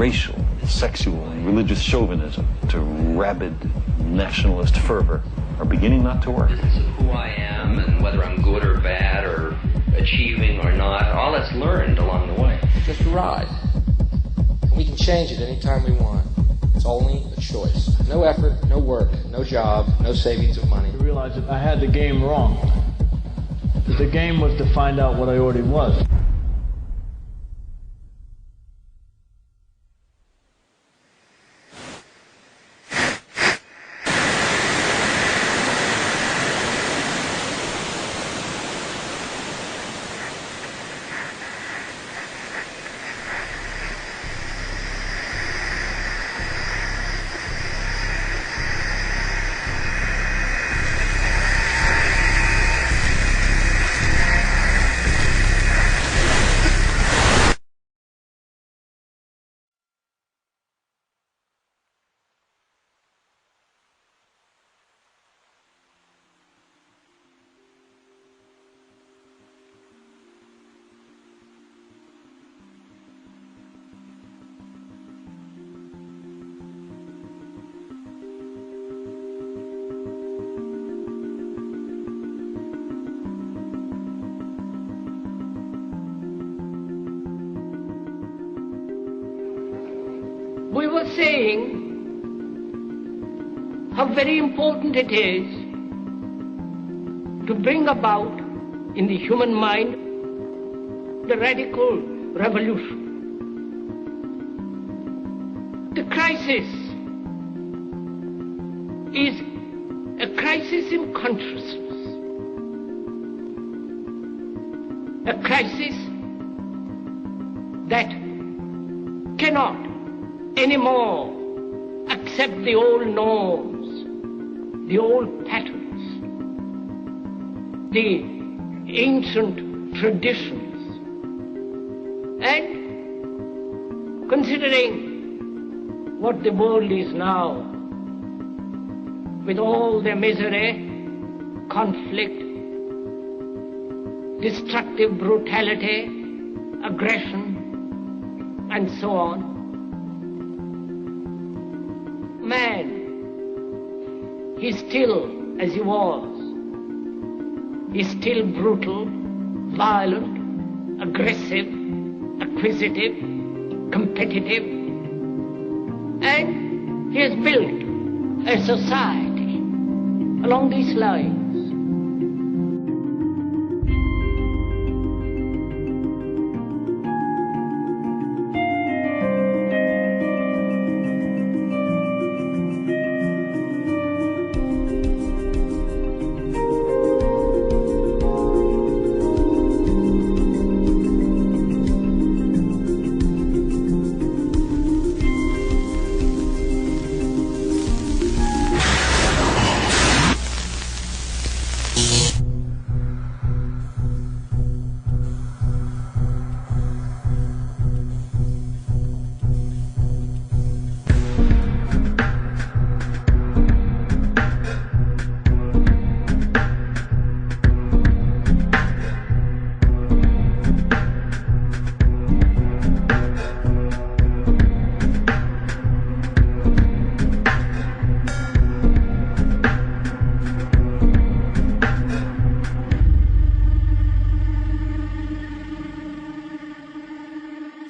racial, sexual, and religious chauvinism to rabid nationalist fervor are beginning not to work. This is who I am and whether I'm good or bad or achieving or not. All that's learned along the way. Just a ride. We can change it anytime we want. It's only a choice. No effort, no work, no job, no savings of money. I realized that I had the game wrong. That the game was to find out what I already was. We were saying how very important it is to bring about in the human mind the radical revolution. The crisis is a crisis in consciousness, a crisis that cannot anymore accept the old norms, the old patterns, the ancient traditions. And considering what the world is now, with all their misery, conflict, destructive brutality, aggression, and so on, man, he's still as he was. He's still brutal, violent, aggressive, acquisitive, competitive, and he has built a society along these lines.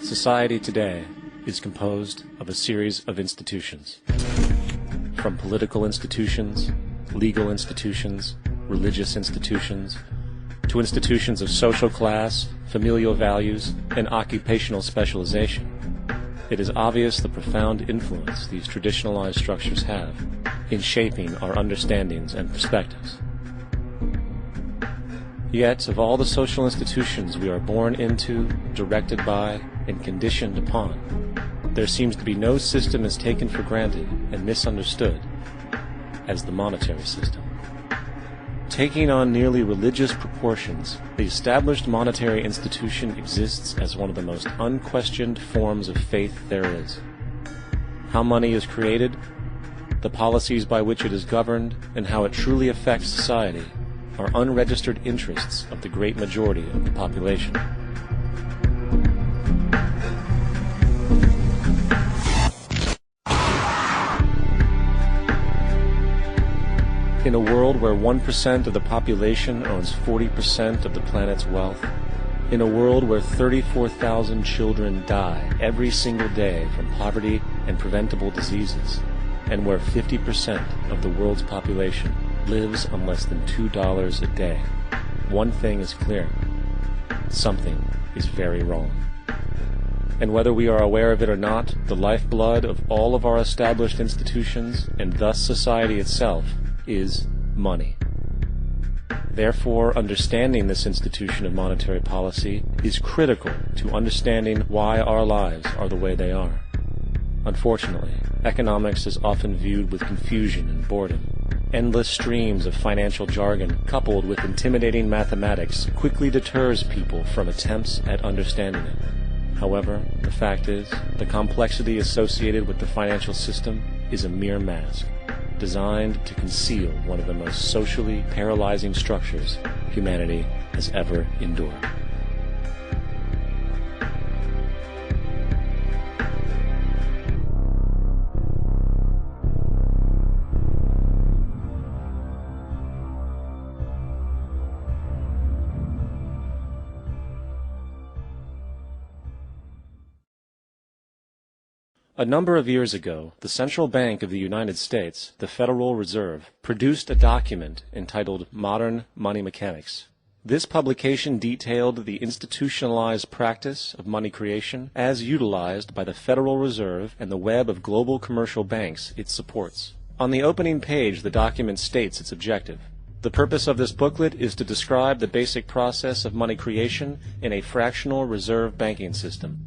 Society today is composed of a series of institutions. From political institutions, legal institutions, religious institutions, to institutions of social class, familial values, and occupational specialization. It is obvious the profound influence these traditionalized structures have in shaping our understandings and perspectives. Yet, of all the social institutions we are born into, directed by, and conditioned upon, there seems to be no system as taken for granted and misunderstood as the monetary system. Taking on nearly religious proportions, the established monetary institution exists as one of the most unquestioned forms of faith there is. How money is created, the policies by which it is governed, and how it truly affects society are unregistered interests of the great majority of the population. In a world where 1% of the population owns 40% of the planet's wealth, in a world where 34,000 children die every single day from poverty and preventable diseases, and where 50% of the world's population lives on less than $2 a day, one thing is clear: something is very wrong. And whether we are aware of it or not, the lifeblood of all of our established institutions, and thus society itself, is money. Therefore, understanding this institution of monetary policy is critical to understanding why our lives are the way they are. Unfortunately, economics is often viewed with confusion and boredom. Endless streams of financial jargon, coupled with intimidating mathematics, quickly deters people from attempts at understanding it. However, the fact is, the complexity associated with the financial system is a mere mask, designed to conceal one of the most socially paralyzing structures humanity has ever endured. A number of years ago, the Central Bank of the United States, the Federal Reserve, produced a document entitled Modern Money Mechanics. This publication detailed the institutionalized practice of money creation as utilized by the Federal Reserve and the web of global commercial banks it supports. On the opening page, the document states its objective. The purpose of this booklet is to describe the basic process of money creation in a fractional reserve banking system.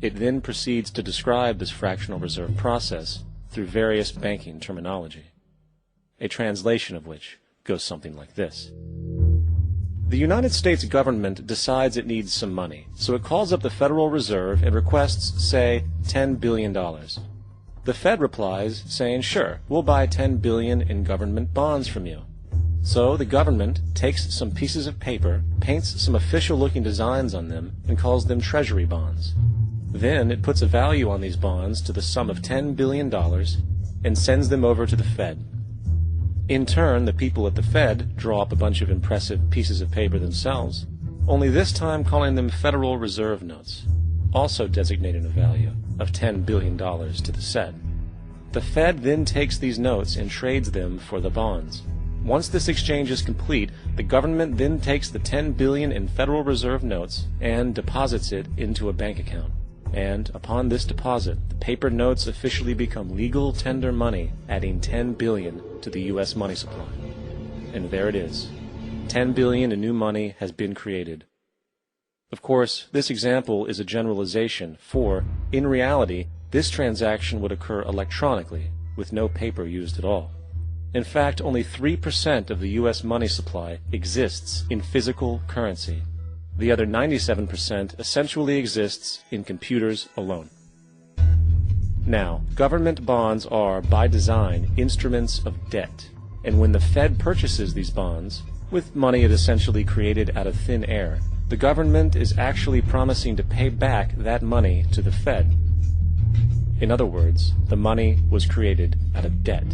It then proceeds to describe this fractional reserve process through various banking terminology, a translation of which goes something like this. The United States government decides it needs some money, so it calls up the Federal Reserve and requests, say, $10 billion. The Fed replies, saying, sure, we'll buy $10 billion in government bonds from you. So the government takes some pieces of paper, paints some official-looking designs on them, and calls them treasury bonds. Then it puts a value on these bonds to the sum of $10 billion and sends them over to the Fed. In turn, the people at the Fed draw up a bunch of impressive pieces of paper themselves, only this time calling them Federal Reserve notes, also designating a value of $10 billion to the Fed. The Fed then takes these notes and trades them for the bonds. Once this exchange is complete, the government then takes the $10 billion in Federal Reserve notes and deposits it into a bank account. And upon this deposit, the paper notes officially become legal tender money, adding $10 billion to the U.S. money supply. And there it is. $10 billion in new money has been created. Of course, this example is a generalization, for, in reality, this transaction would occur electronically, with no paper used at all. In fact, only 3% of the U.S. money supply exists in physical currency. The other 97% essentially exists in computers alone. Now, government bonds are, by design, instruments of debt, and when the Fed purchases these bonds, with money it essentially created out of thin air, the government is actually promising to pay back that money to the Fed. In other words, the money was created out of debt.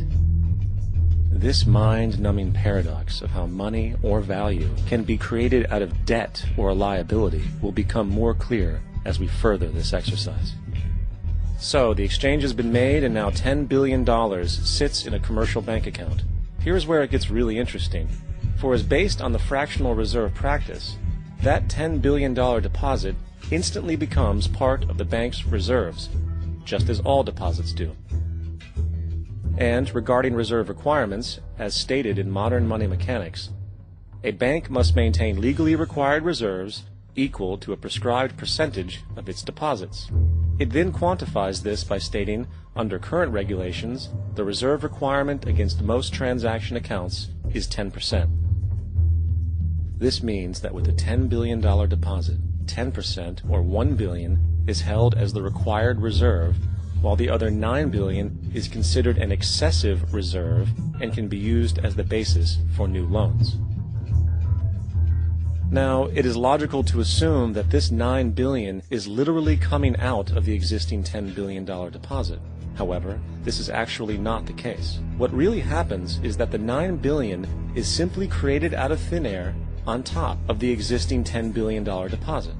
This mind-numbing paradox of how money or value can be created out of debt or a liability will become more clear as we further this exercise. So, the exchange has been made and now $10 billion sits in a commercial bank account. Here's where it gets really interesting. For as based on the fractional reserve practice, that $10 billion deposit instantly becomes part of the bank's reserves, just as all deposits do. And regarding reserve requirements, as stated in modern money mechanics, a bank must maintain legally required reserves equal to a prescribed percentage of its deposits. It then quantifies this by stating, under current regulations, the reserve requirement against most transaction accounts is 10%. This means that with a $10 billion deposit, 10%, or $1 billion, is held as the required reserve, while the other $9 billion is considered an excessive reserve and can be used as the basis for new loans. Now, it is logical to assume that this $9 billion is literally coming out of the existing $10 billion deposit. However, this is actually not the case. What really happens is that the $9 billion is simply created out of thin air on top of the existing $10 billion deposit.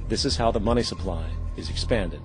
This is how the money supply is expanded.